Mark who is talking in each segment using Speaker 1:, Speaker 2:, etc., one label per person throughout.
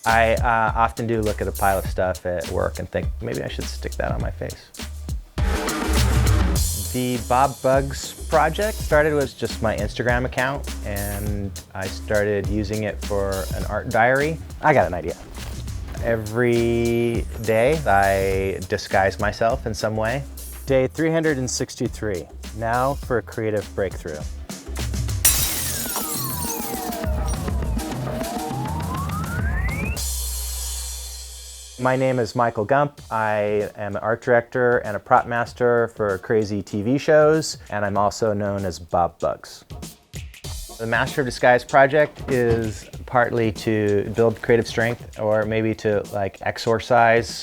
Speaker 1: I often do look at a pile of stuff at work and think, maybe I should stick that on my face. The Bob Bugs project started was just my Instagram account, and I started using it for an art diary. I got an idea. Every day I disguise myself in some way. Day 363, now for a creative breakthrough. My name is Michael Gump. I am an art director and a prop master for crazy TV shows, and I'm also known as Bob Bugs. The Master of Disguise project is partly to build creative strength, or maybe to like exorcise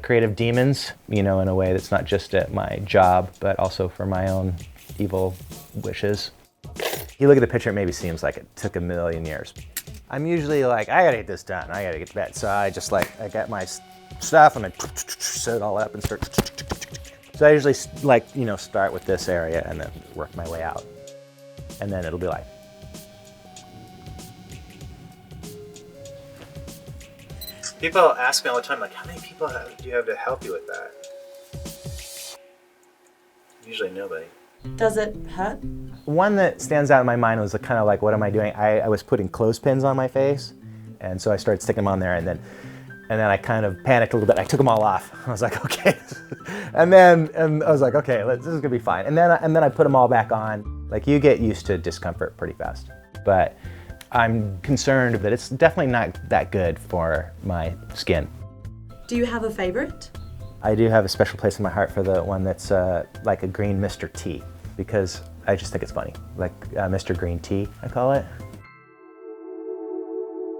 Speaker 1: creative demons, you know, in a way that's not just at my job, but also for my own evil wishes. You look at the picture, it maybe seems like it took a million years. I'm usually like, I gotta get this done, I gotta get to bed. So I just like, I get my stuff and I set it all up and start. So I usually like, you know, start with this area and then work my way out. And then it'll be like. People ask me all the time, like, how many people do you have to help you with that? Usually nobody.
Speaker 2: Does it hurt?
Speaker 1: One that stands out in my mind was kind of like, what am I doing? I was putting clothespins on my face, and so I started sticking them on there, and then I kind of panicked a little bit. I took them all off. I was like, okay. and I was like, okay, this is gonna be fine. And then I put them all back on. Like, you get used to discomfort pretty fast. But I'm concerned that it's definitely not that good for my skin.
Speaker 2: Do you have a favorite?
Speaker 1: I do have a special place in my heart for the one that's like a green Mr. T, because I just think it's funny. Like Mr. Green Tea, I call it.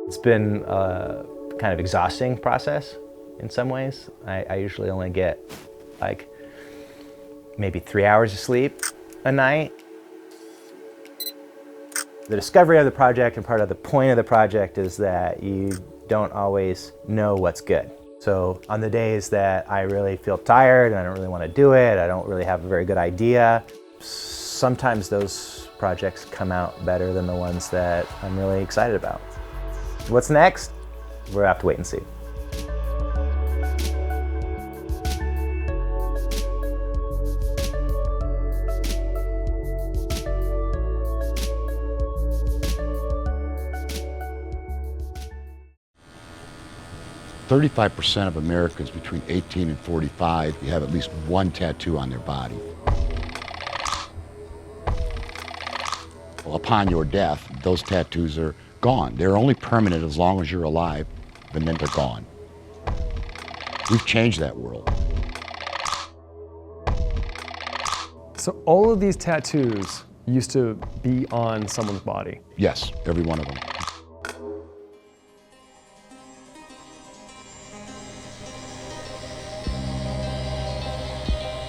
Speaker 1: It's been a kind of exhausting process in some ways. I usually only get like maybe 3 hours of sleep a night. The discovery of the project and part of the point of the project is that you don't always know what's good. So on the days that I really feel tired and I don't really want to do it, I don't really have a very good idea, sometimes those projects come out better than the ones that I'm really excited about. What's next? We'll have to wait and see.
Speaker 3: %35% of Americans between 18 and 45 have at least one tattoo on their body. Well, upon your death, those tattoos are gone. They're only permanent as long as you're alive, and then they're gone. We've changed that world.
Speaker 4: So all of these tattoos used to be on someone's body?
Speaker 3: Yes, every one of them.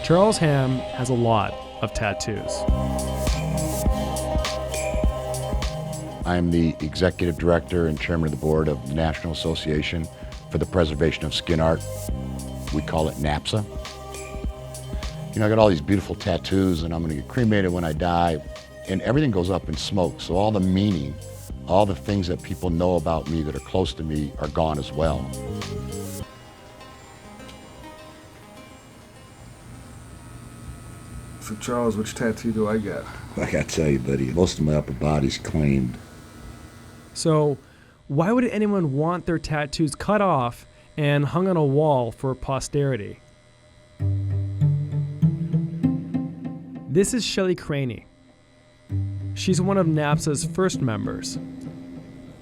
Speaker 4: Charles Hamm has a lot of tattoos.
Speaker 3: I am the executive director and chairman of the board of the National Association for the Preservation of Skin Art. We call it NAPSA. You know, I got all these beautiful tattoos and I'm gonna get cremated when I die, and everything goes up in smoke. So all the meaning, all the things that people know about me that are close to me are gone as well.
Speaker 5: So Charles, which tattoo do I get?
Speaker 3: I gotta tell you, buddy, most of my upper body's claimed.
Speaker 4: So why would anyone want their tattoos cut off and hung on a wall for posterity? This is Shelley Craney. She's one of NAPSA's first members.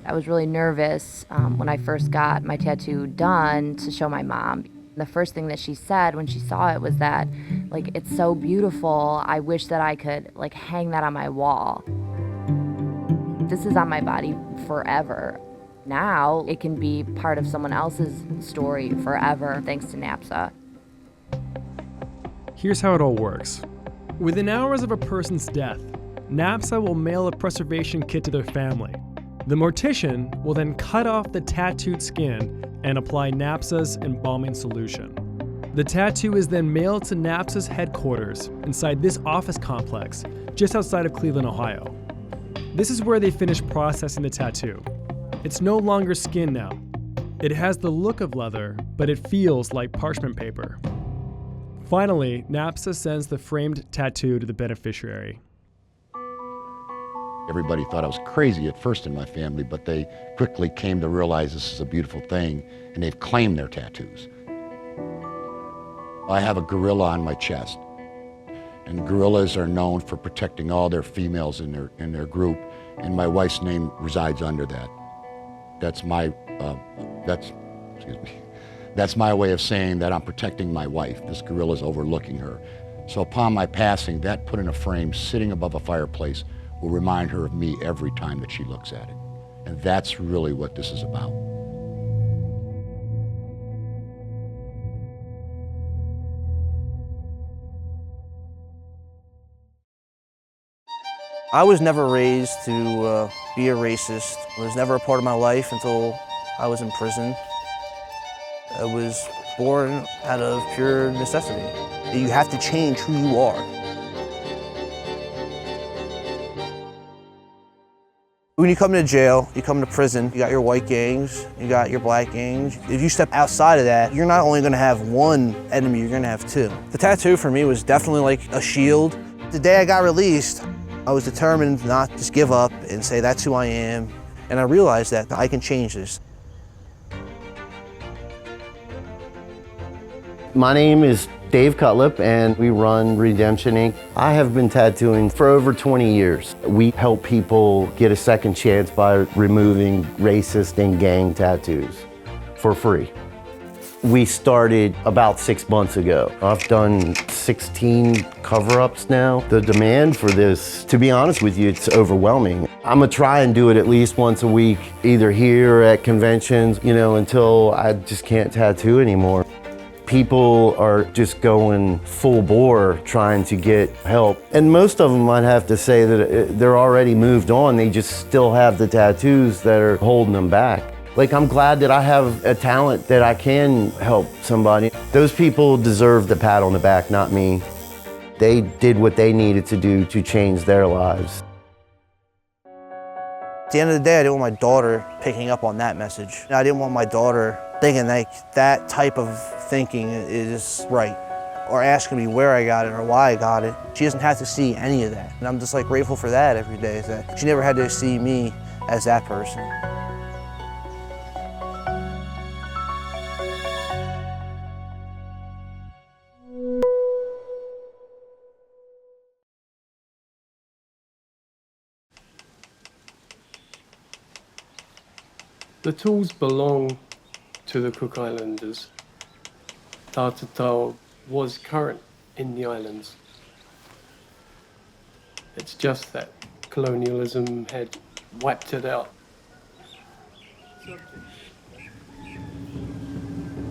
Speaker 6: I was really nervous when I first got my tattoo done to show my mom. The first thing that she said when she saw it was that, like, it's so beautiful, I wish that I could, like, hang that on my wall. This is on my body forever. Now it can be part of someone else's story forever, thanks to NAPSA.
Speaker 4: Here's how it all works. Within hours of a person's death, NAPSA will mail a preservation kit to their family. The mortician will then cut off the tattooed skin and apply NAPSA's embalming solution. The tattoo is then mailed to NAPSA's headquarters inside this office complex just outside of Cleveland, Ohio. This is where they finish processing the tattoo. It's no longer skin now. It has the look of leather, but it feels like parchment paper. Finally, NAPSA sends the framed tattoo to the beneficiary.
Speaker 3: Everybody thought I was crazy at first in my family, but they quickly came to realize this is a beautiful thing, and they've claimed their tattoos. I have a gorilla on my chest, and gorillas are known for protecting all their females in their group, and my wife's name resides under that. That's my way of saying that I'm protecting my wife. This gorilla's overlooking her. So upon my passing, that put in a frame sitting above a fireplace will remind her of me every time that she looks at it. And that's really what this is about.
Speaker 7: I was never raised to be a racist. It was never a part of my life until I was in prison. I was born out of pure necessity. You have to change who you are. When you come to jail, you come to prison, you got your white gangs, you got your black gangs. If you step outside of that, you're not only gonna have one enemy, you're gonna have two. The tattoo for me was definitely like a shield. The day I got released, I was determined not to just give up and say that's who I am. And I realized that I can change this.
Speaker 8: My name is Dave Cutlip, and we run Redemption Inc. I have been tattooing for over 20 years. We help people get a second chance by removing racist and gang tattoos for free. We started about 6 months ago. I've done 16 cover-ups now. The demand for this, to be honest with you, it's overwhelming. I'm gonna try and do it at least once a week, either here or at conventions, until I just can't tattoo anymore. People are just going full bore trying to get help. And most of them, I'd have to say that they're already moved on. They just still have the tattoos that are holding them back. Like, I'm glad that I have a talent that I can help somebody. Those people deserve the pat on the back, not me. They did what they needed to do to change their lives.
Speaker 7: At the end of the day, I didn't want my daughter picking up on that message. I didn't want my daughter thinking that type of thinking is right, or asking me where I got it or why I got it. She doesn't have to see any of that. And I'm just grateful for that every day, is that she never had to see me as that person.
Speaker 9: The tools belong to the Cook Islanders. Tatatau was current in the islands. It's just that colonialism had wiped it out.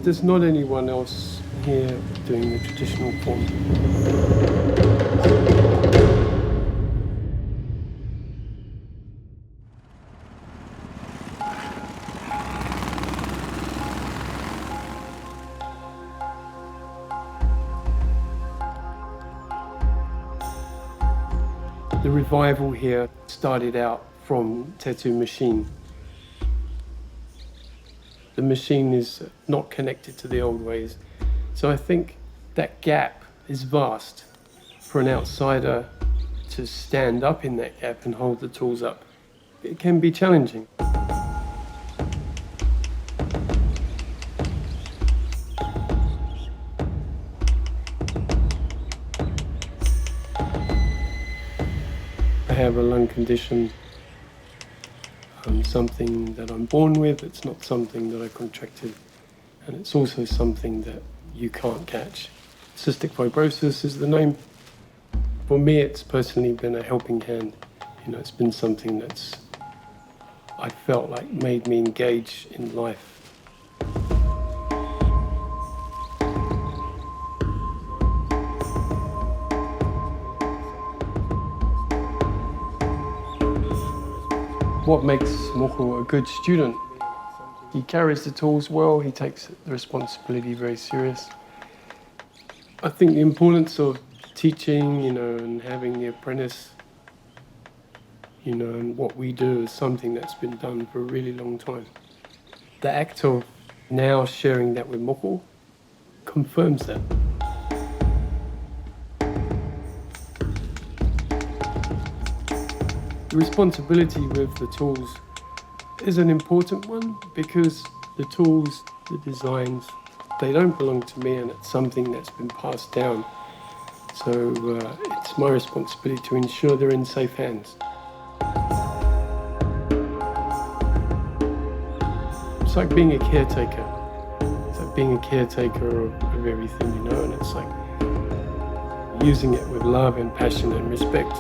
Speaker 9: There's not anyone else here doing the traditional form. The revival here started out from Tattoo Machine. The machine is not connected to the old ways. So I think that gap is vast. For an outsider to stand up in that gap and hold the tools up, it can be challenging. I have a lung condition, something that I'm born with. It's not something that I contracted, and it's also something that you can't catch. Cystic fibrosis is the name. For me, it's personally been a helping hand. It's been something that's, I felt like, made me engage in life. What makes Moko a good student? He carries the tools well, he takes the responsibility very serious. I think the importance of teaching, and having the apprentice, and what we do is something that's been done for a really long time. The act of Now sharing that with Moko confirms that. The responsibility with the tools is an important one because the tools, the designs, they don't belong to me, and it's something that's been passed down. So it's my responsibility to ensure they're in safe hands. It's like being a caretaker. It's like being a caretaker of everything, you know, and it's like using it with love and passion and respect.